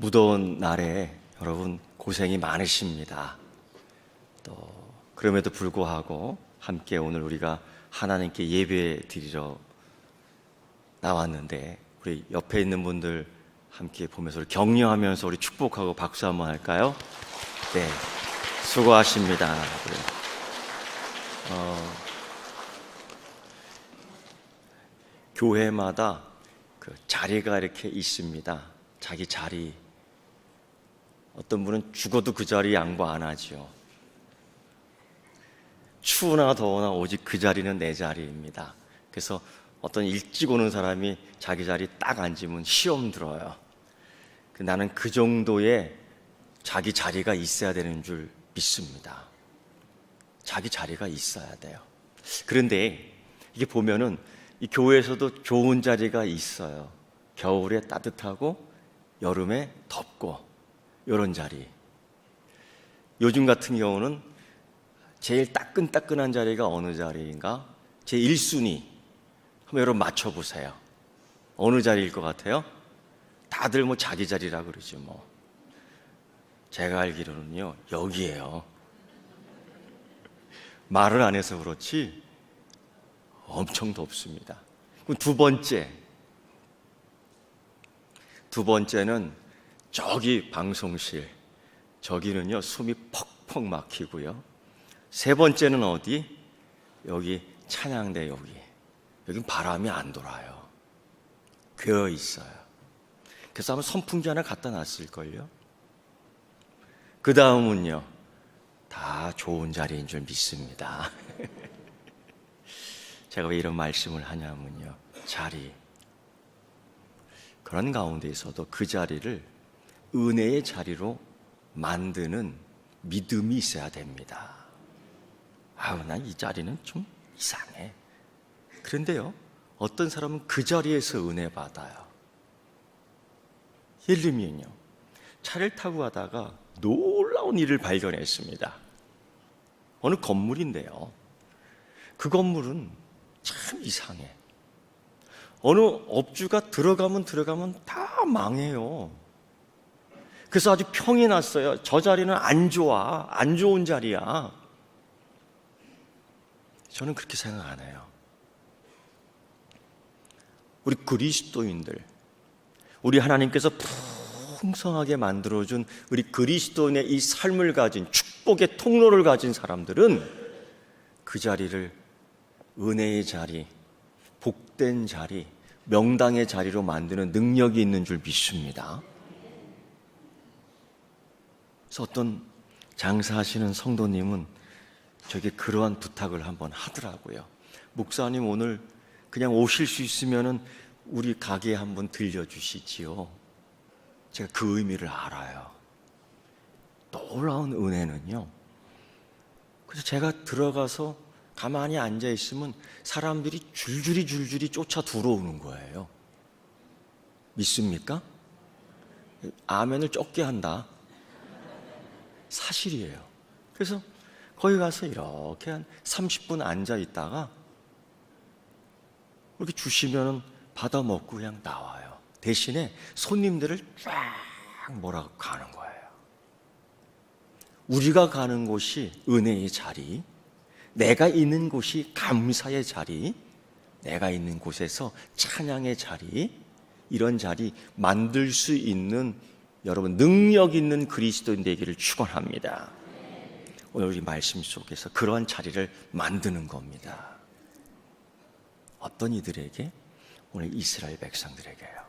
무더운 날에 여러분 고생이 많으십니다. 또 그럼에도 불구하고 함께 오늘 우리가 하나님께 예배 드리러 나왔는데 우리 옆에 있는 분들 함께 보면서 우리 격려하면서 우리 축복하고 박수 한번 할까요? 네, 수고하십니다. 교회마다 그 자리가 이렇게 있습니다. 자기 자리. 어떤 분은 죽어도 그 자리 양보 안 하지요. 추우나 더우나 오직 그 자리는 내 자리입니다. 그래서 어떤 일찍 오는 사람이 자기 자리 딱 앉으면 시험 들어요. 나는 그 정도의 자기 자리가 있어야 되는 줄 믿습니다. 자기 자리가 있어야 돼요. 그런데 이게 보면은 이 교회에서도 좋은 자리가 있어요. 겨울에 따뜻하고 여름에 덥고 이런 자리. 요즘 같은 경우는 제일 따끈따끈한 자리가 어느 자리인가? 제 1순위 한번 여러분 맞춰보세요. 어느 자리일 것 같아요? 다들 뭐 자기 자리라 그러지 뭐. 제가 알기로는요 여기에요. 말을 안 해서 그렇지 엄청 덥습니다. 그럼 두 번째는 저기 방송실, 저기는요 숨이 퍽퍽 막히고요. 세 번째는 어디? 여기 찬양대 여긴 바람이 안 돌아요. 괴어 있어요. 그래서 아마 선풍기 하나 갖다 놨을걸요. 그 다음은요 다 좋은 자리인 줄 믿습니다. 제가 왜 이런 말씀을 하냐면요, 자리, 그런 가운데에서도 그 자리를 은혜의 자리로 만드는 믿음이 있어야 됩니다. 난 이 자리는 좀 이상해. 그런데요 어떤 사람은 그 자리에서 은혜 받아요. 예를 들면요, 차를 타고 가다가 놀라운 일을 발견했습니다. 어느 건물인데요, 그 건물은 참 이상해. 어느 업주가 들어가면 다 망해요. 그래서 아주 평이 났어요. 저 자리는 안 좋아, 안 좋은 자리야. 저는 그렇게 생각 안 해요. 우리 그리스도인들, 우리 하나님께서 풍성하게 만들어준 우리 그리스도인의 이 삶을 가진, 축복의 통로를 가진 사람들은 그 자리를 은혜의 자리, 복된 자리, 명당의 자리로 만드는 능력이 있는 줄 믿습니다. 그래서 어떤 장사하시는 성도님은 저에게 그러한 부탁을 한번 하더라고요. 목사님, 오늘 그냥 오실 수 있으면은 우리 가게에 한번 들려주시지요. 제가 그 의미를 알아요. 놀라운 은혜는요, 그래서 제가 들어가서 가만히 앉아 있으면 사람들이 줄줄이 쫓아 들어오는 거예요. 믿습니까? 아멘을 쫓게 한다. 사실이에요. 그래서 거기 가서 이렇게 한 30분 앉아 있다가 이렇게 주시면 받아 먹고 그냥 나와요. 대신에 손님들을 쫙 몰아가고 가는 거예요. 우리가 가는 곳이 은혜의 자리, 내가 있는 곳이 감사의 자리, 내가 있는 곳에서 찬양의 자리, 이런 자리 만들 수 있는 여러분 능력 있는 그리스도인 되기를 축원합니다. 오늘 우리 말씀 속에서 그러한 자리를 만드는 겁니다. 어떤 이들에게? 오늘 이스라엘 백성들에게요.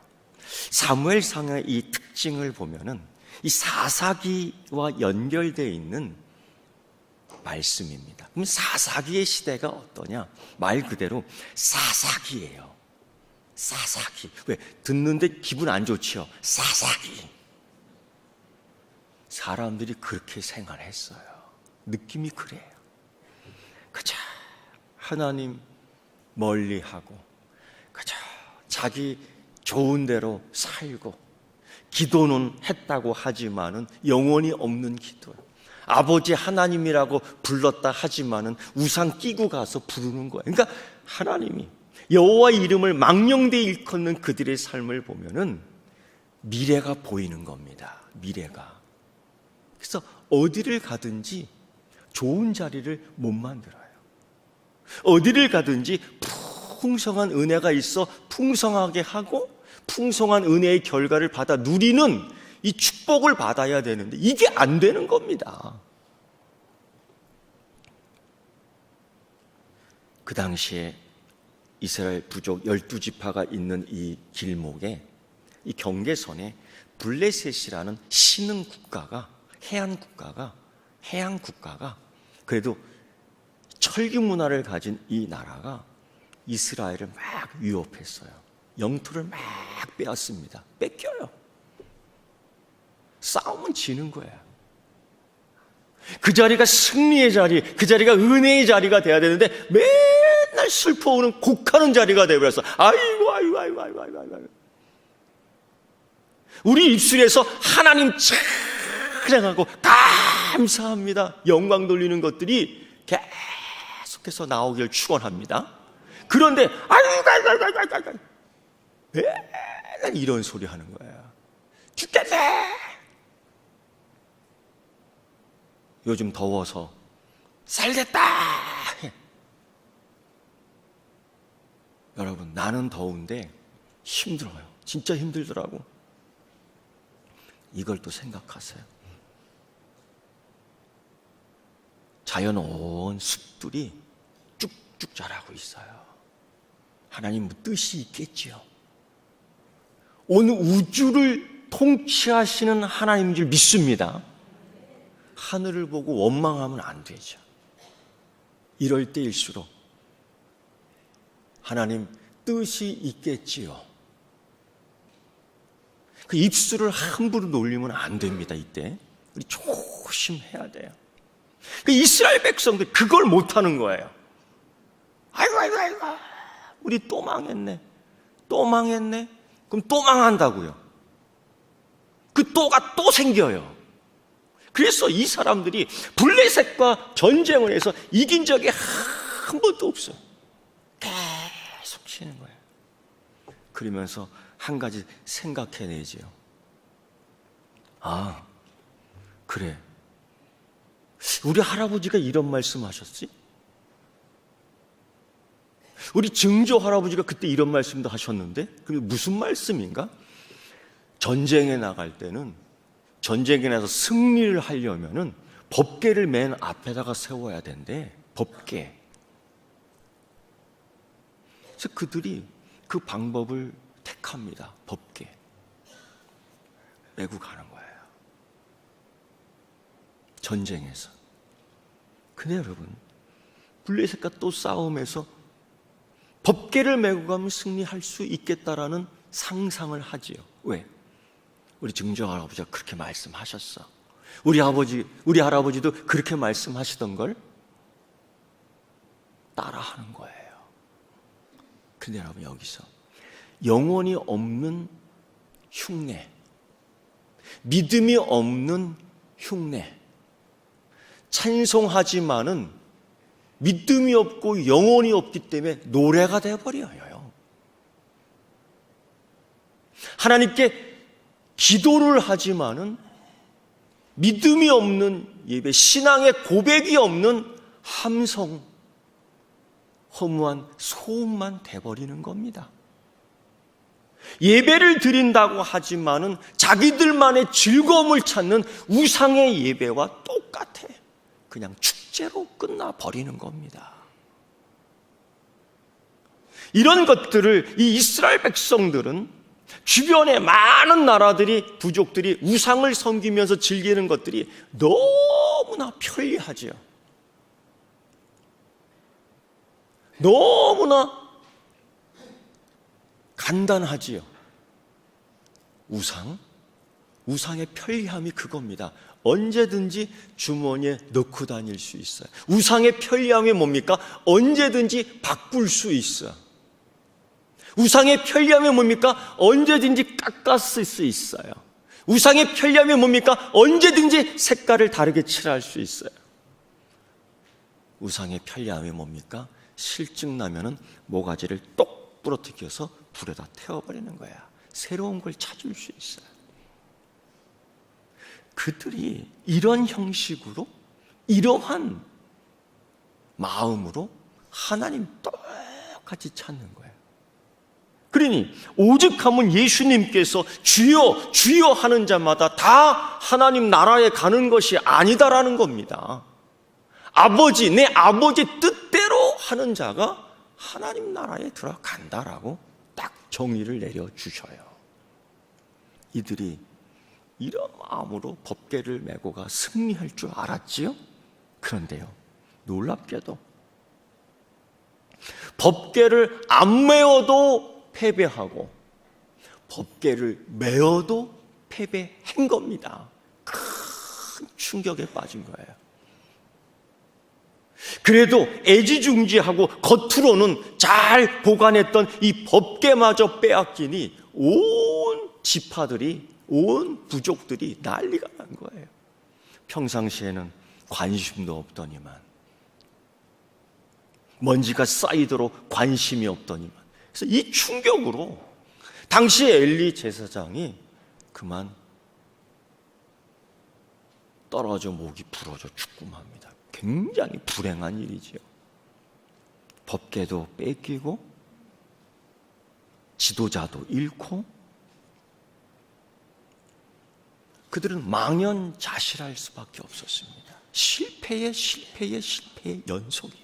사무엘상의 이 특징을 보면은 이 사사기와 연결되어 있는 말씀입니다. 그럼 사사기의 시대가 어떠냐? 말 그대로 사사기예요. 사사기. 왜? 듣는데 기분 안 좋지요? 사사기. 사람들이 그렇게 생활했어요. 느낌이 그래요. 그저 하나님 멀리하고 그저 자기 좋은 대로 살고, 기도는 했다고 하지만은 영원히 없는 기도, 아버지 하나님이라고 불렀다 하지만은 우상 끼고 가서 부르는 거예요. 그러니까 하나님이 여호와 이름을 망령되이 일컫는 그들의 삶을 보면은 미래가 보이는 겁니다. 미래가. 그래서 어디를 가든지 좋은 자리를 못 만들어요. 어디를 가든지 풍성한 은혜가 있어 풍성하게 하고 풍성한 은혜의 결과를 받아 누리는 이 축복을 받아야 되는데 이게 안 되는 겁니다. 그 당시에 이스라엘 부족 12지파가 있는 이 길목에, 이 경계선에 블레셋이라는 신흥 국가가, 해양 국가가 그래도 철기 문화를 가진 이 나라가 이스라엘을 막 위협했어요. 영토를 막 빼앗습니다. 뺏겨요. 싸움은 지는 거예요. 그 자리가 승리의 자리, 그 자리가 은혜의 자리가 돼야 되는데 맨날 슬퍼오는 곡하는 자리가 되어버렸어. 아이고. 우리 입술에서 하나님 찬양하고 감사합니다, 영광 돌리는 것들이 계속해서 나오길 축원합니다. 그런데 아이고 맨날 이런 소리 하는 거야. 죽겠네. 요즘 더워서 살겠다. 여러분, 나는 더운데 힘들어요. 진짜 힘들더라고. 이걸 또 생각하세요. 자연 온 숲들이 쭉쭉 자라고 있어요. 하나님 뜻이 있겠지요. 온 우주를 통치하시는 하나님인 줄 믿습니다. 하늘을 보고 원망하면 안 되죠. 이럴 때일수록 하나님 뜻이 있겠지요. 그 입술을 함부로 놀리면 안 됩니다. 이때 우리 조심해야 돼요. 그 이스라엘 백성들 그걸 못하는 거예요. 아이고 우리 또 망했네. 그럼 또 망한다고요. 그 또가 또 생겨요. 그래서 이 사람들이 블레셋과 전쟁을 해서 이긴 적이 한 번도 없어요. 계속 치는 거예요. 그러면서 한 가지 생각해내지요. 아, 그래. 우리 할아버지가 이런 말씀 하셨지? 우리 증조 할아버지가 그때 이런 말씀도 하셨는데, 그게 무슨 말씀인가? 전쟁에 나갈 때는, 전쟁에 나서 승리를 하려면은 법궤를 맨 앞에다가 세워야 된대. 법궤. 그래서 그들이 그 방법을 택합니다. 법궤 메고 가는 거예요. 전쟁에서. 근데 여러분, 블레셋과 또 싸움에서 법궤를 메고 가면 승리할 수 있겠다라는 상상을 하지요. 왜? 우리 증조 할아버지가 그렇게 말씀하셨어. 우리 할아버지도 그렇게 말씀하시던 걸 따라하는 거예요. 근데 여러분, 여기서 영혼이 없는 흉내, 믿음이 없는 흉내, 찬송하지만은 믿음이 없고 영혼이 없기 때문에 노래가 되어버려요. 하나님께 기도를 하지만은 믿음이 없는 예배, 신앙의 고백이 없는 함성, 허무한 소음만 돼버리는 겁니다. 예배를 드린다고 하지만은 자기들만의 즐거움을 찾는 우상의 예배와 똑같아. 그냥 축제로 끝나버리는 겁니다. 이런 것들을 이 이스라엘 백성들은 주변의 많은 나라들이, 부족들이 우상을 섬기면서 즐기는 것들이 너무나 편리하지요. 너무나 간단하지요. 우상의 편리함이 그겁니다. 언제든지 주머니에 넣고 다닐 수 있어요. 우상의 편리함이 뭡니까? 언제든지 바꿀 수 있어요. 우상의 편리함이 뭡니까? 언제든지 깎아 쓸 수 있어요. 우상의 편리함이 뭡니까? 언제든지 색깔을 다르게 칠할 수 있어요. 우상의 편리함이 뭡니까? 실증 나면은 모가지를 똑 부러뜨려서 불에다 태워버리는 거야. 새로운 걸 찾을 수 있어요. 그들이 이런 형식으로, 이러한 마음으로 하나님 똑같이 찾는 거예요. 그러니 오직하면 예수님께서 주여 주여 하는 자마다 다 하나님 나라에 가는 것이 아니다라는 겁니다. 아버지, 내 아버지 뜻대로 하는 자가 하나님 나라에 들어간다라고 딱 정의를 내려주셔요. 이들이 이런 마음으로 법궤를 메고 가 승리할 줄 알았지요? 그런데요, 놀랍게도 법궤를 안 메어도 패배하고 법궤를 메어도 패배한 겁니다. 큰 충격에 빠진 거예요. 그래도 애지중지하고 겉으로는 잘 보관했던 이 법궤마저 빼앗기니 온 지파들이, 온 부족들이 난리가 난 거예요. 평상시에는 관심도 없더니만, 먼지가 쌓이도록 관심이 없더니만. 그래서 이 충격으로 당시 엘리 제사장이 그만 떨어져 목이 부러져 죽고 맙니다. 굉장히 불행한 일이지요. 법궤도 뺏기고 지도자도 잃고 그들은 망연자실할 수밖에 없었습니다. 실패의 연속이에요.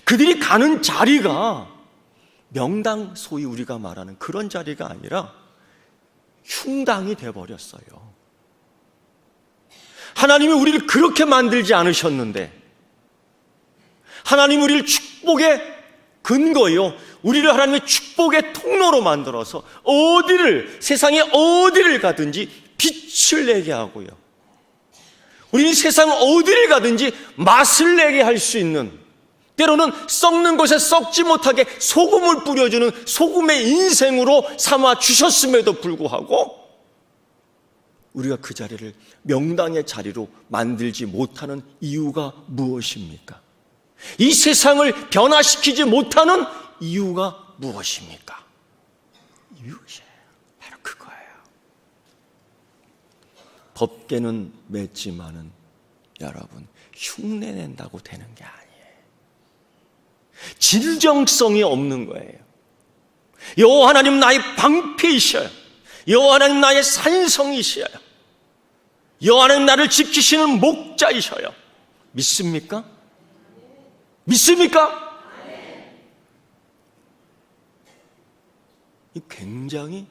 그들이 가는 자리가 명당, 소위 우리가 말하는 그런 자리가 아니라 흉당이 돼버렸어요. 하나님이 우리를 그렇게 만들지 않으셨는데, 하나님이 우리를 축복의 근거요, 우리를 하나님의 축복의 통로로 만들어서 세상에 어디를 가든지 빛을 내게 하고요, 우리는 세상 어디를 가든지 맛을 내게 할 수 있는, 때로는 썩는 곳에 썩지 못하게 소금을 뿌려주는 소금의 인생으로 삼아 주셨음에도 불구하고 우리가 그 자리를 명당의 자리로 만들지 못하는 이유가 무엇입니까? 이 세상을 변화시키지 못하는 이유가 무엇입니까? 이유가 바로 그거예요. 법궤는 맺지만은 여러분, 흉내낸다고 되는 게 아니에요. 진정성이 없는 거예요. 여호와 하나님 나의 방패이셔요. 여호와 하나님 나의 산성이셔요. 여호와 하나님 나를 지키시는 목자이셔요. 믿습니까? 믿습니까? 이 굉장히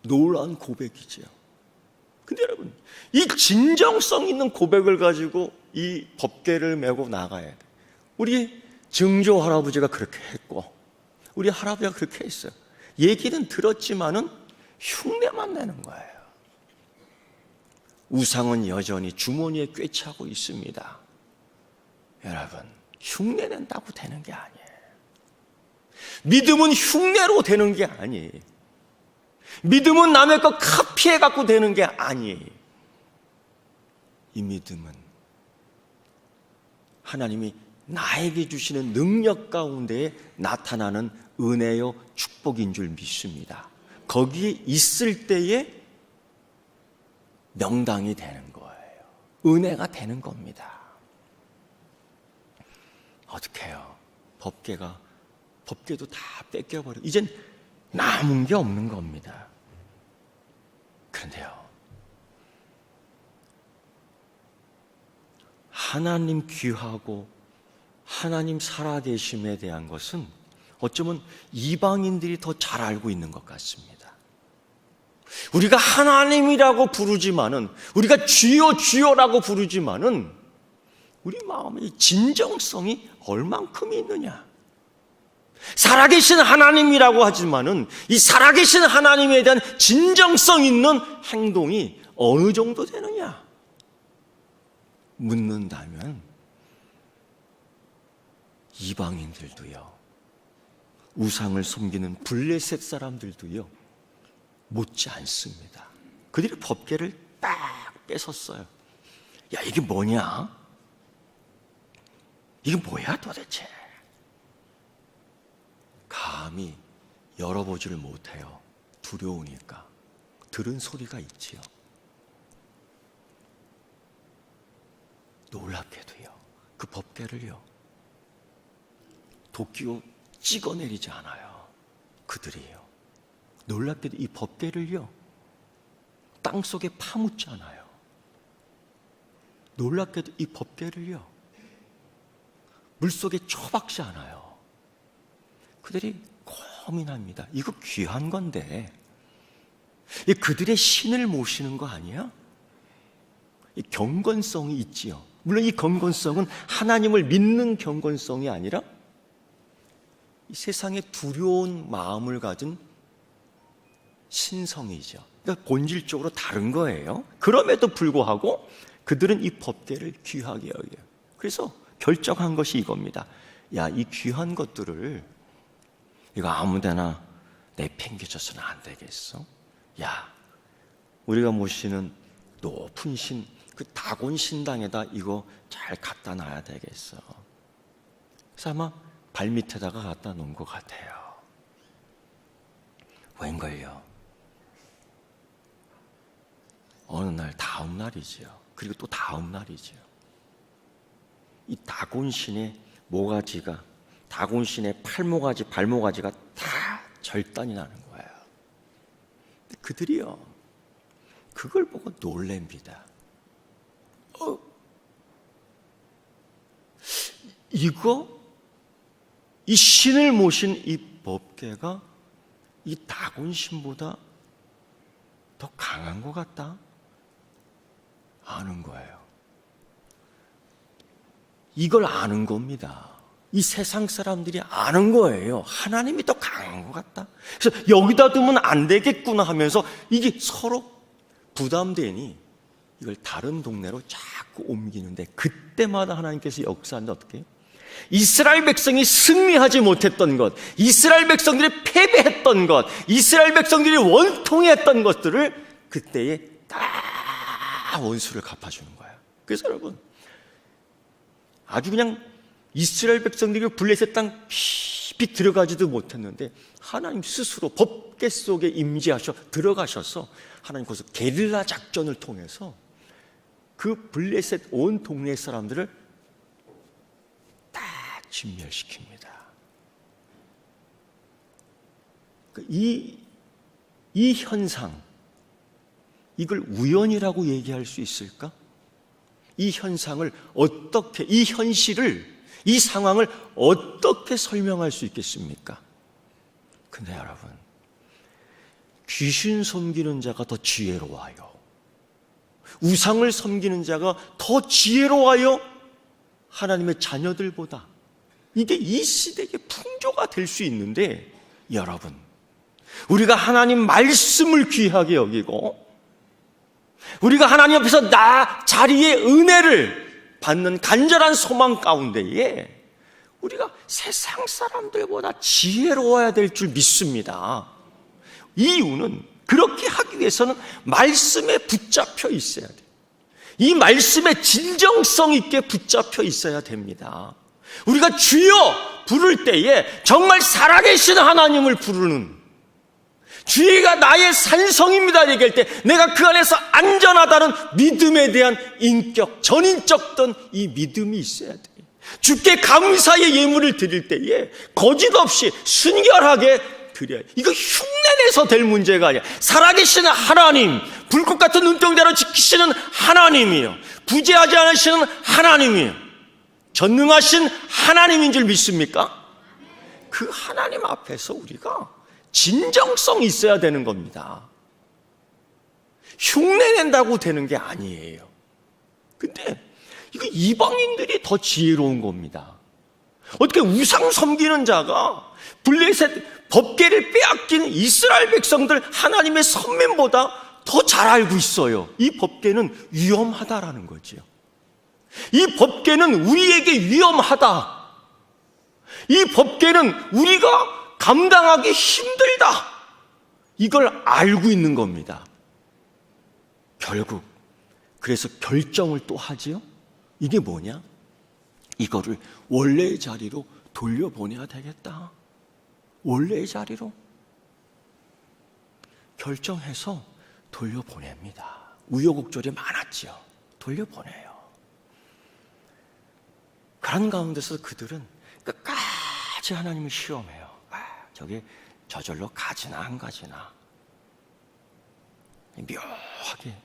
놀라운 고백이지요. 근데 여러분, 이 진정성 있는 고백을 가지고 이 법궤를 메고 나가야 돼. 우리 증조 할아버지가 그렇게 했고 우리 할아버지가 그렇게 했어요. 얘기는 들었지만은 흉내만 내는 거예요. 우상은 여전히 주머니에 꿰차고 있습니다. 여러분, 흉내낸다고 되는 게 아니에요. 믿음은 흉내로 되는 게 아니에요. 믿음은 남의 거 카피해 갖고 되는 게 아니에요. 이 믿음은 하나님이 나에게 주시는 능력 가운데에 나타나는 은혜요 축복인 줄 믿습니다. 거기에 있을 때에 명당이 되는 거예요. 은혜가 되는 겁니다. 어떻게 해요? 법궤도 다 뺏겨버려. 이젠 남은 게 없는 겁니다. 그런데요, 하나님 귀하고 하나님 살아계심에 대한 것은 어쩌면 이방인들이 더 잘 알고 있는 것 같습니다. 우리가 하나님이라고 부르지만은, 우리가 주여 주여라고 부르지만은 우리 마음의 진정성이 얼만큼 있느냐. 살아계신 하나님이라고 하지만은 이 살아계신 하나님에 대한 진정성 있는 행동이 어느 정도 되느냐 묻는다면, 이방인들도요, 우상을 섬기는 블레셋 사람들도요 못지 않습니다. 그들이 법궤를 딱 뺏었어요. 야, 이게 뭐냐? 이게 뭐야 도대체? 감히 열어보지를 못해요. 두려우니까. 들은 소리가 있지요. 놀랍게도요, 그 법궤를요, 도끼로 찍어내리지 않아요. 그들이요. 놀랍게도 이 법궤를요, 땅속에 파묻지 않아요. 놀랍게도 이 법궤를요, 물속에 처박지 않아요. 그들이 고민합니다. 이거 귀한 건데 그들의 신을 모시는 거 아니야? 이 경건성이 있지요. 물론 이 경건성은 하나님을 믿는 경건성이 아니라 이 세상에 두려운 마음을 가진 신성이죠. 그러니까 본질적으로 다른 거예요. 그럼에도 불구하고 그들은 이 법궤를 귀하게 여겨요. 그래서 결정한 것이 이겁니다. 야, 이 귀한 것들을 이거 아무데나 내팽개쳐서는 안 되겠어. 야, 우리가 모시는 높은 신, 그 다곤 신당에다 이거 잘 갖다 놔야 되겠어. 그래서 아마 발밑에다가 갖다 놓은 것 같아요. 웬걸요? 어느 날 다음 날이지요. 그리고 또 다음 날이지요. 이 다곤신의 모가지가, 다곤신의 팔모가지, 발모가지가 다 절단이 나는 거예요. 그들이요, 그걸 보고 놀랍니다. 이 신을 모신 이 법궤가 이 다곤신보다 더 강한 것 같다? 아는 거예요. 이걸 아는 겁니다. 이 세상 사람들이 아는 거예요. 하나님이 더 강한 것 같다. 그래서 여기다 두면 안 되겠구나 하면서 이게 서로 부담되니 이걸 다른 동네로 자꾸 옮기는데, 그때마다 하나님께서 역사하는데 어떻게 해요? 이스라엘 백성이 승리하지 못했던 것, 이스라엘 백성들이 패배했던 것, 이스라엘 백성들이 원통했던 것들을 그때에 다 원수를 갚아주는 거예요. 그래서 여러분, 아주 그냥 이스라엘 백성들이 블레셋 땅 깊이 들어가지도 못했는데 하나님 스스로 법궤 속에 임재하셔 들어가셔서 하나님 거기서 게릴라 작전을 통해서 그 블레셋 온 동네 사람들을 다 진멸시킵니다. 이 현상, 이걸 우연이라고 얘기할 수 있을까? 이 현상을 어떻게, 이 현실을, 이 상황을 어떻게 설명할 수 있겠습니까? 근데 여러분, 귀신 섬기는 자가 더 지혜로워요. 우상을 섬기는 자가 더 지혜로워요. 하나님의 자녀들보다. 이게 이 시대의 풍조가 될 수 있는데, 여러분, 우리가 하나님 말씀을 귀하게 여기고 우리가 하나님 앞에서 나 자리의 은혜를 받는 간절한 소망 가운데에 우리가 세상 사람들보다 지혜로워야 될 줄 믿습니다. 이유는 그렇게 하기 위해서는 말씀에 붙잡혀 있어야 돼요. 이 말씀에 진정성 있게 붙잡혀 있어야 됩니다. 우리가 주여 부를 때에 정말 살아계신 하나님을 부르는, 주의가 나의 산성입니다 얘기할 때 내가 그 안에서 안전하다는 믿음에 대한 인격, 전인격던 이 믿음이 있어야 돼. 주께 감사의 예물을 드릴 때에 거짓 없이 순결하게 드려야 돼. 이거 흉내내서 될 문제가 아니야. 살아계시는 하나님, 불꽃 같은 눈동자로 지키시는 하나님이요, 부재하지 않으시는 하나님이요, 전능하신 하나님인 줄 믿습니까? 그 하나님 앞에서 우리가 진정성이 있어야 되는 겁니다. 흉내낸다고 되는 게 아니에요. 근데 이거 이방인들이 더 지혜로운 겁니다. 어떻게 우상 섬기는 자가 블레셋 법궤를 빼앗긴 이스라엘 백성들 하나님의 선민보다 더 잘 알고 있어요. 이 법궤는 위험하다라는 거죠. 이 법궤는 우리에게 위험하다. 이 법궤는 우리가 감당하기 힘들다. 이걸 알고 있는 겁니다. 결국 그래서 결정을 또 하지요. 이게 뭐냐? 이거를 원래의 자리로 돌려보내야 되겠다. 원래의 자리로. 결정해서 돌려보냅니다. 우여곡절이 많았지요. 돌려보내요. 그런 가운데서 그들은 끝까지 하나님을 시험해요. 저게 저절로 가지나 안 가지나. 묘하게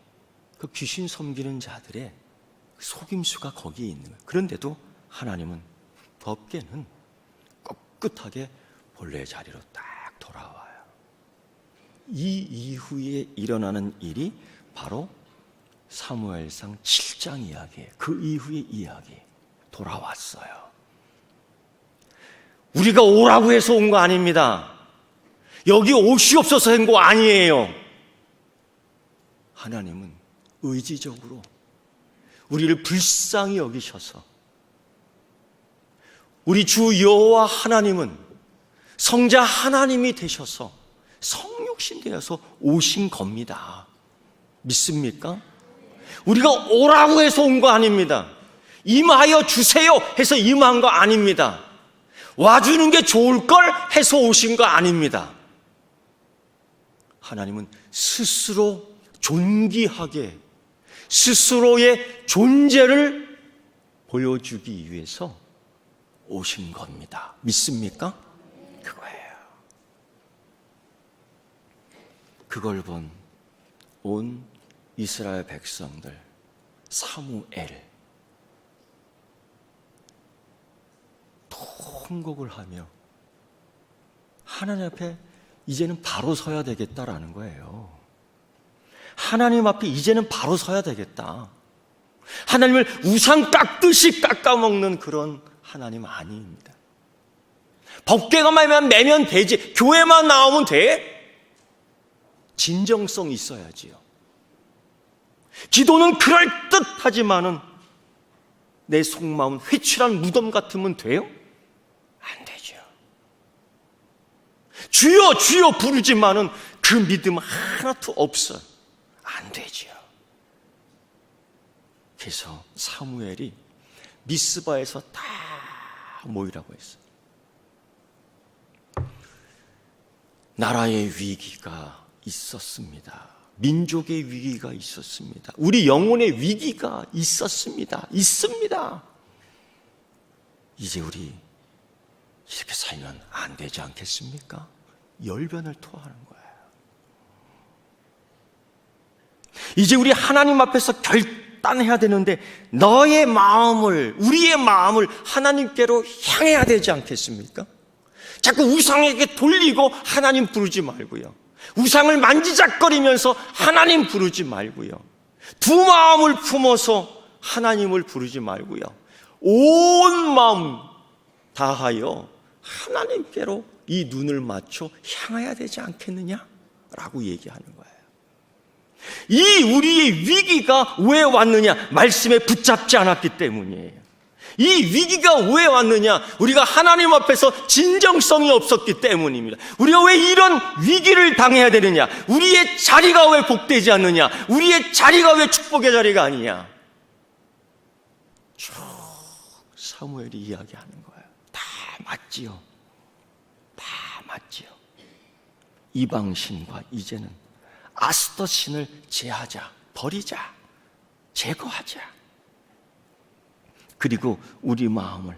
그 귀신 섬기는 자들의 속임수가 거기에 있는 거예요. 그런데도 하나님은 법계는 꿋꿋하게 본래의 자리로 딱 돌아와요. 이 이후에 일어나는 일이 바로 사무엘상 7장 이야기예요. 그 이후의 이야기. 돌아왔어요. 우리가 오라고 해서 온 거 아닙니다. 여기 오시옵소서 한 거 아니에요. 하나님은 의지적으로 우리를 불쌍히 여기셔서 우리 주 여호와 하나님은 성자 하나님이 되셔서 성육신 되어서 오신 겁니다. 믿습니까? 우리가 오라고 해서 온 거 아닙니다. 임하여 주세요 해서 임한 거 아닙니다. 와주는 게 좋을 걸 해서 오신 거 아닙니다. 하나님은 스스로 존귀하게 스스로의 존재를 보여주기 위해서 오신 겁니다. 믿습니까? 그거예요. 그걸 본 온 이스라엘 백성들, 사무엘 통곡을 하며 하나님 앞에 이제는 바로 서야 되겠다라는 거예요. 하나님 앞에 이제는 바로 서야 되겠다. 하나님을 우상 깎듯이 깎아먹는 그런 하나님 아닙니다. 법궤가만 매면 되지, 교회만 나오면 돼? 진정성 있어야지요. 기도는 그럴듯하지만은 내 속마음은 회칠한 무덤 같으면 돼요? 안 되죠. 주여 주여 부르지만은 그 믿음 하나도 없어요. 안 되죠. 그래서 사무엘이 미스바에서 다 모이라고 했어요. 나라의 위기가 있었습니다. 민족의 위기가 있었습니다. 우리 영혼의 위기가 있었습니다. 있습니다. 이제 우리 이렇게 살면 안 되지 않겠습니까? 열변을 토하는 거예요. 이제 우리 하나님 앞에서 결단해야 되는데 너의 마음을, 우리의 마음을 하나님께로 향해야 되지 않겠습니까? 자꾸 우상에게 돌리고 하나님 부르지 말고요. 우상을 만지작거리면서 하나님 부르지 말고요. 두 마음을 품어서 하나님을 부르지 말고요. 온 마음 다하여 하나님께로 이 눈을 맞춰 향해야 되지 않겠느냐라고 얘기하는 거예요. 이 우리의 위기가 왜 왔느냐? 말씀에 붙잡지 않았기 때문이에요. 이 위기가 왜 왔느냐? 우리가 하나님 앞에서 진정성이 없었기 때문입니다. 우리가 왜 이런 위기를 당해야 되느냐? 우리의 자리가 왜 복되지 않느냐? 우리의 자리가 왜 축복의 자리가 아니냐? 쭉 사무엘이 이야기하는 거예요. 다 맞지요. 다 맞지요. 이방신과 이제는 아스터 신을 제하자, 버리자, 제거하자. 그리고 우리 마음을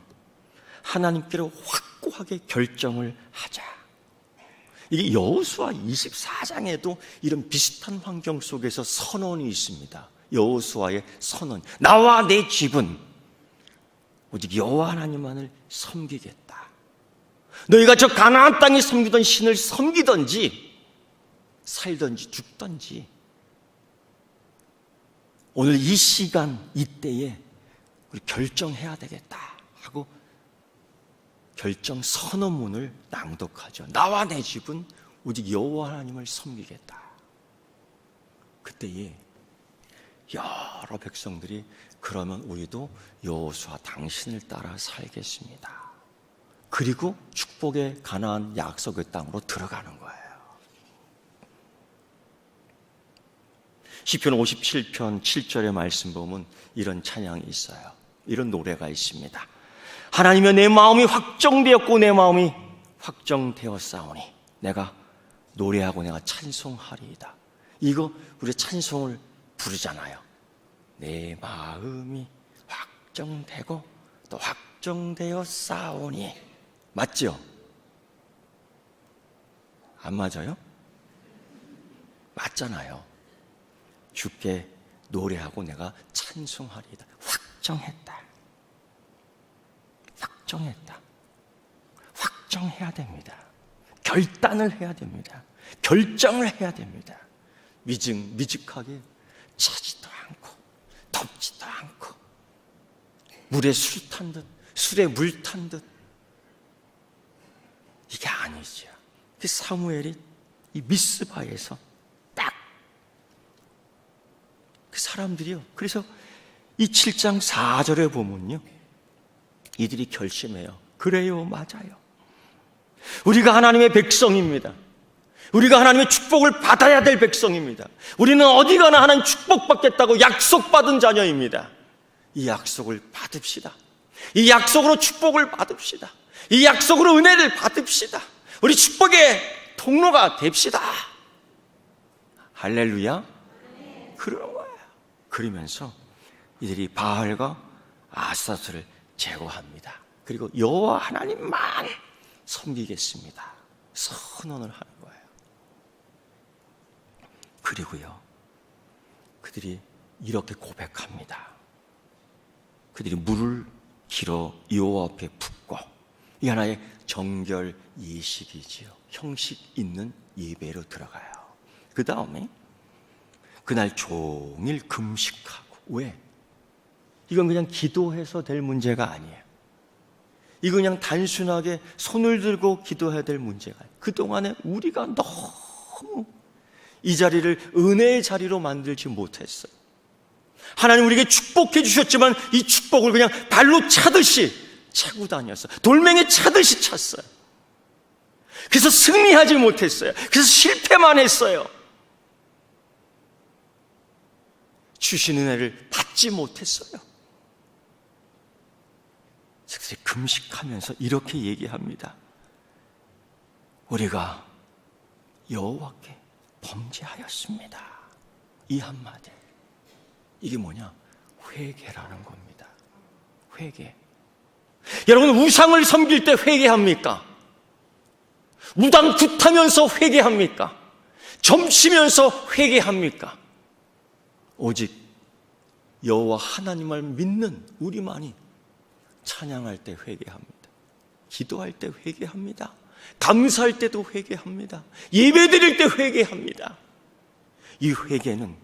하나님께로 확고하게 결정을 하자. 이게 여호수아 24장에도 이런 비슷한 환경 속에서 선언이 있습니다. 여호수아의 선언. 나와 내 집은 오직 여호와 하나님만을 섬기겠다. 너희가 저 가나안 땅에 섬기던 신을 섬기든지 살든지 죽든지 오늘 이 시간 이때에 우리 결정해야 되겠다 하고 결정 선언문을 낭독하죠. 나와 내 집은 오직 여호와 하나님을 섬기겠다. 그때에 여러 백성들이 그러면 우리도 여호수아 당신을 따라 살겠습니다. 그리고 축복의 가나안 약속의 땅으로 들어가는 거예요. 시편 57편 7절의 말씀 보면 이런 찬양이 있어요. 이런 노래가 있습니다. 하나님이여 내 마음이 확정되었고 내 마음이 확정되었사오니 내가 노래하고 내가 찬송하리이다. 이거 우리 찬송을 부르잖아요. 내 마음이 확정되고 또 확정되어 싸우니. 맞죠? 안 맞아요? 맞잖아요. 주께 노래하고 내가 찬송하리이다. 확정했다. 확정했다. 확정해야 됩니다. 결단을 해야 됩니다. 결정을 해야 됩니다. 미직하게 차지도 않고 덥지도 않고 물에 술 탄 듯 술에 물 탄 듯 이게 아니죠. 사무엘이 이 미스바에서 딱 그 사람들이요. 그래서 이 7장 4절에 보면요, 이들이 결심해요. 그래요, 맞아요. 우리가 하나님의 백성입니다. 우리가 하나님의 축복을 받아야 될 백성입니다. 우리는 어디 가나 하나님 축복받겠다고 약속받은 자녀입니다. 이 약속을 받읍시다. 이 약속으로 축복을 받읍시다. 이 약속으로 은혜를 받읍시다. 우리 축복의 통로가 됩시다. 할렐루야. 그런 거예요. 그러면서 이들이 바알과 아스타트를 제거합니다. 그리고 여호와 하나님만 섬기겠습니다. 선언을 하는 거예요. 그리고요, 그들이 이렇게 고백합니다. 그들이 물을 길어 여호와 앞에 붓고, 이 하나의 정결 예식이지요. 형식 있는 예배로 들어가요. 그 다음에 그날 종일 금식하고. 왜? 이건 그냥 기도해서 될 문제가 아니에요. 이거 그냥 단순하게 손을 들고 기도해야 될 문제가 아니에요. 그동안에 우리가 너무 이 자리를 은혜의 자리로 만들지 못했어요. 하나님 우리에게 축복해 주셨지만 이 축복을 그냥 발로 차듯이 차고 다녔어요. 돌멩이 차듯이 찼어요. 그래서 승리하지 못했어요. 그래서 실패만 했어요. 주신 은혜를 받지 못했어요. 그래서 금식하면서 이렇게 얘기합니다. 우리가 여호와께 범죄하였습니다. 이 한마디. 이게 뭐냐? 회개라는 겁니다. 회개. 여러분, 우상을 섬길 때 회개합니까? 무당 굿하면서 회개합니까? 점치면서 회개합니까? 오직 여호와 하나님을 믿는 우리만이 찬양할 때 회개합니다. 기도할 때 회개합니다. 감사할 때도 회개합니다. 예배드릴 때 회개합니다. 이 회개는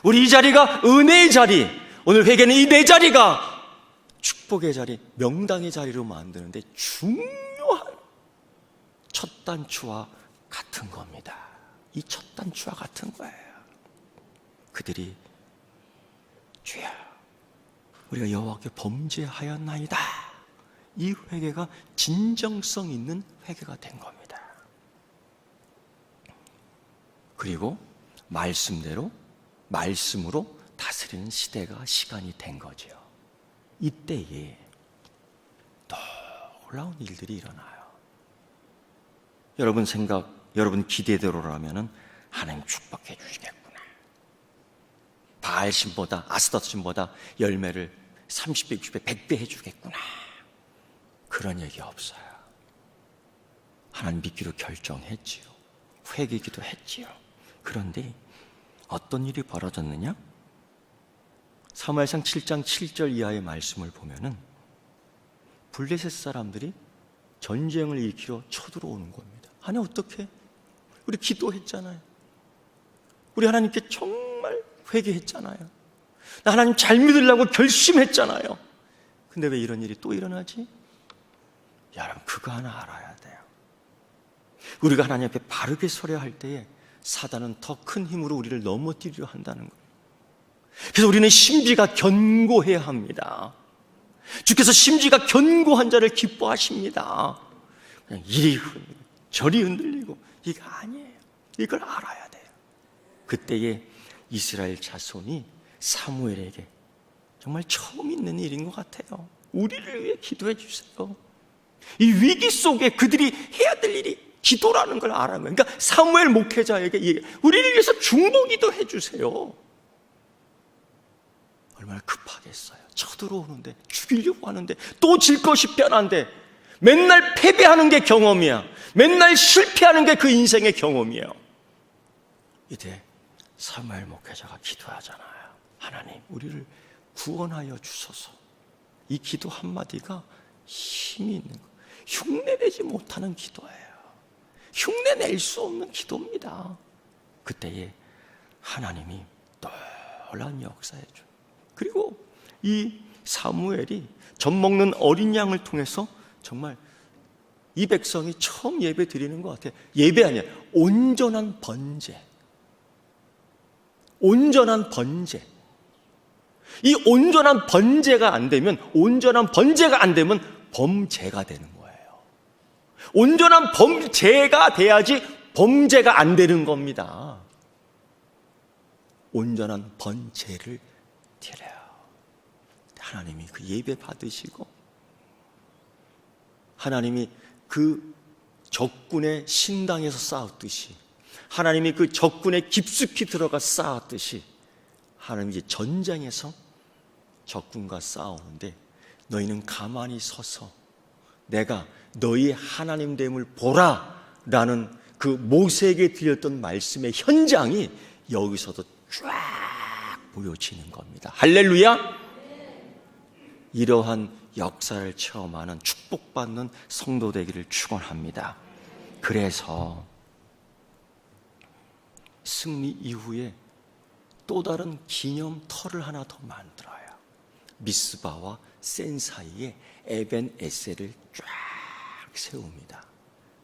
우리 이 자리가 은혜의 자리, 오늘 회개는 이 네 자리가 축복의 자리, 명당의 자리로 만드는데 중요한 첫 단추와 같은 겁니다. 이 첫 단추와 같은 거예요. 그들이 주여 우리가 여호와께 범죄하였나이다. 이 회개가 진정성 있는 회개가 된 겁니다. 그리고 말씀대로 말씀으로 다스리는 시간이 된 거죠. 이때에 놀라운 일들이 일어나요. 여러분 기대대로라면은 하나님 축복해 주시겠구나. 바알 신보다 아스타트 신보다 열매를 30배, 60배, 100배 해주겠구나. 그런 얘기 없어요. 하나님 믿기로 결정했지요. 회개기도 했지요. 그런데 어떤 일이 벌어졌느냐? 사무엘상 7장 7절 이하의 말씀을 보면은 블레셋 사람들이 전쟁을 일으키러 쳐들어오는 겁니다. 아니 어떻게? 우리 기도했잖아요. 우리 하나님께 정말 회개했잖아요. 나 하나님 잘 믿으려고 결심했잖아요. 근데 왜 이런 일이 또 일어나지? 여러분 그거 하나 알아야 돼요. 우리가 하나님 앞에 바르게 서려 할 때에 사단은 더 큰 힘으로 우리를 넘어뜨리려 한다는 거예요. 그래서 우리는 심지가 견고해야 합니다. 주께서 심지가 견고한 자를 기뻐하십니다. 그냥 이리 흔들리고 저리 흔들리고 이거 아니에요. 이걸 알아야 돼요. 그때에 이스라엘 자손이 사무엘에게 정말 처음 있는 일인 것 같아요. 우리를 위해 기도해 주세요. 이 위기 속에 그들이 해야 될 일이 기도라는 걸 알아요. 그러니까 사무엘 목회자에게 우리를 위해서 중보기도 해주세요. 얼마나 급하겠어요. 쳐들어오는데, 죽이려고 하는데, 또 질 것이 뻔한데, 맨날 패배하는 게 경험이야. 맨날 실패하는 게 그 인생의 경험이에요. 이때 사무엘 목회자가 기도하잖아요. 하나님, 우리를 구원하여 주소서. 이 기도 한마디가 힘이 있는 거예요. 흉내내지 못하는 기도예요. 흉내낼 수 없는 기도입니다. 그때에 하나님이 놀라운 역사해 줘요. 그리고 이 사무엘이 젖 먹는 어린 양을 통해서 정말 이 백성이 처음 예배 드리는 것 같아요. 예배 아니야. 온전한 번제. 온전한 번제. 이 온전한 번제가 안 되면 범죄가 되는 거예요. 온전한 범죄가 돼야지 범죄가 안 되는 겁니다. 온전한 번제를 드려요. 하나님이 그 예배 받으시고, 하나님이 그 적군의 신당에서 싸웠듯이, 하나님이 그 적군에 깊숙이 들어가 싸웠듯이, 하나님이 이제 전장에서 적군과 싸우는데, 너희는 가만히 서서 내가 너희 하나님 됨을 보라 라는 그 모세에게 들렸던 말씀의 현장이 여기서도 쫙 보여지는 겁니다. 할렐루야! 이러한 역사를 체험하는 축복받는 성도 되기를 축원합니다. 그래서 승리 이후에 또 다른 기념터를 하나 더 만들어요. 미스바와 센 사이에 에벤 에셀을 쫙 세웁니다.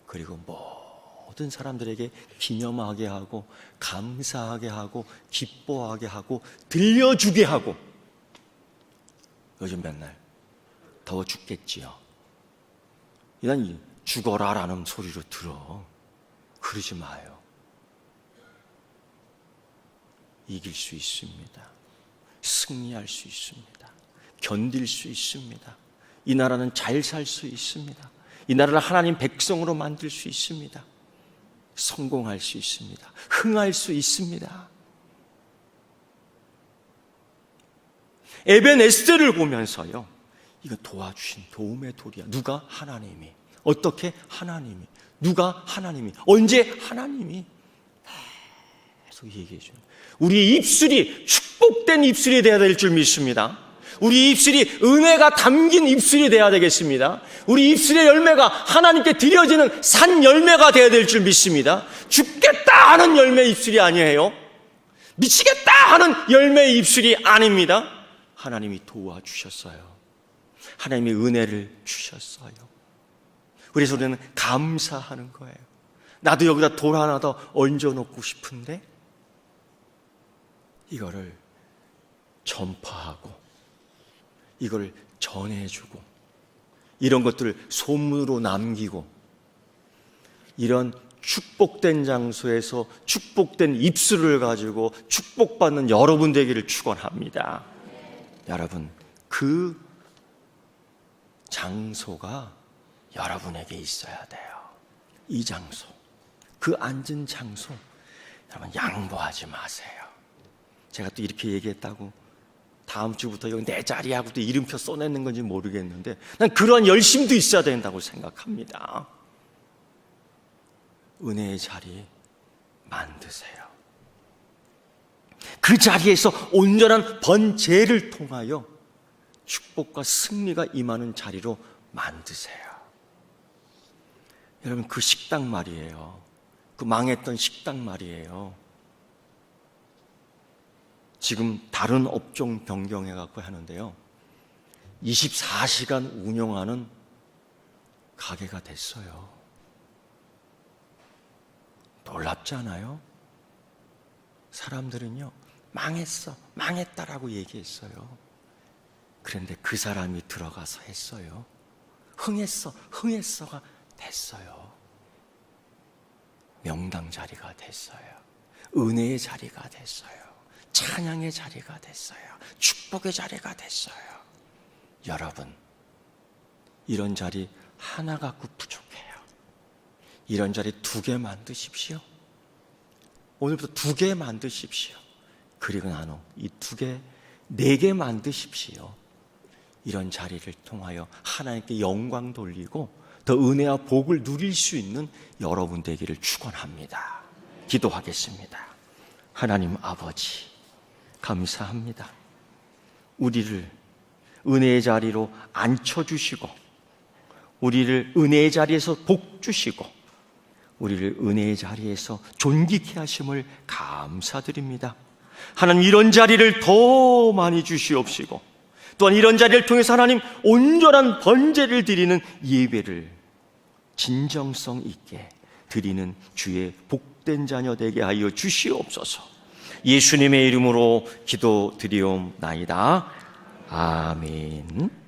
그리고 모든 사람들에게 기념하게 하고, 감사하게 하고, 기뻐하게 하고, 들려주게 하고. 요즘 맨날 더워 죽겠지요. 난 죽어라 라는 소리로 들어. 그러지 마요. 이길 수 있습니다. 승리할 수 있습니다. 견딜 수 있습니다. 이 나라는 잘 살 수 있습니다. 이 나라를 하나님 백성으로 만들 수 있습니다. 성공할 수 있습니다. 흥할 수 있습니다. 에벤 에스더를 보면서요, 이거 도와주신 도움의 돌이야. 누가? 하나님이. 어떻게? 하나님이. 누가? 하나님이. 언제? 하나님이. 계속 얘기해 주는. 우리 입술이 축복된 입술이 되어야 될 줄 믿습니다. 우리 입술이 은혜가 담긴 입술이 되어야 되겠습니다. 우리 입술의 열매가 하나님께 드려지는 산 열매가 되어야 될 줄 믿습니다. 죽겠다 하는 열매의 입술이 아니에요. 미치겠다 하는 열매의 입술이 아닙니다. 하나님이 도와주셨어요. 하나님이 은혜를 주셨어요. 그래서 우리는 감사하는 거예요. 나도 여기다 돌 하나 더 얹어놓고 싶은데, 이거를 전파하고, 이걸 전해주고, 이런 것들을 소문으로 남기고, 이런 축복된 장소에서 축복된 입술을 가지고 축복받는 여러분 되기를 축원합니다. 여러분, 그 장소가 여러분에게 있어야 돼요. 이 장소, 그 앉은 장소, 여러분 양보하지 마세요. 제가 또 이렇게 얘기했다고 다음 주부터 여기 내 자리하고 또 이름표 써내는 건지 모르겠는데, 난 그러한 열심도 있어야 된다고 생각합니다. 은혜의 자리 만드세요. 그 자리에서 온전한 번제를 통하여 축복과 승리가 임하는 자리로 만드세요. 여러분, 그 식당 말이에요. 그 망했던 식당 말이에요. 지금 다른 업종 변경해갖고 하는데요, 24시간 운영하는 가게가 됐어요. 놀랍지 않아요? 사람들은요, 망했어, 망했다라고 얘기했어요. 그런데 그 사람이 들어가서 했어요. 흥했어, 흥했어가 됐어요. 명당 자리가 됐어요. 은혜의 자리가 됐어요. 찬양의 자리가 됐어요. 축복의 자리가 됐어요. 여러분, 이런 자리 하나 갖고 부족해요. 이런 자리 2개 만드십시오. 오늘부터 2개 만드십시오. 그리고 난 후 이 2개, 4개 만드십시오. 이런 자리를 통하여 하나님께 영광 돌리고 더 은혜와 복을 누릴 수 있는 여러분 되기를 축원합니다. 기도하겠습니다. 하나님 아버지, 감사합니다. 우리를 은혜의 자리로 앉혀주시고, 우리를 은혜의 자리에서 복 주시고, 우리를 은혜의 자리에서 존귀케 하심을 감사드립니다. 하나님, 이런 자리를 더 많이 주시옵시고, 또한 이런 자리를 통해서 하나님 온전한 번제를 드리는 예배를 진정성 있게 드리는 주의 복된 자녀 되게 하여 주시옵소서. 예수님의 이름으로 기도드리옵나이다. 아멘.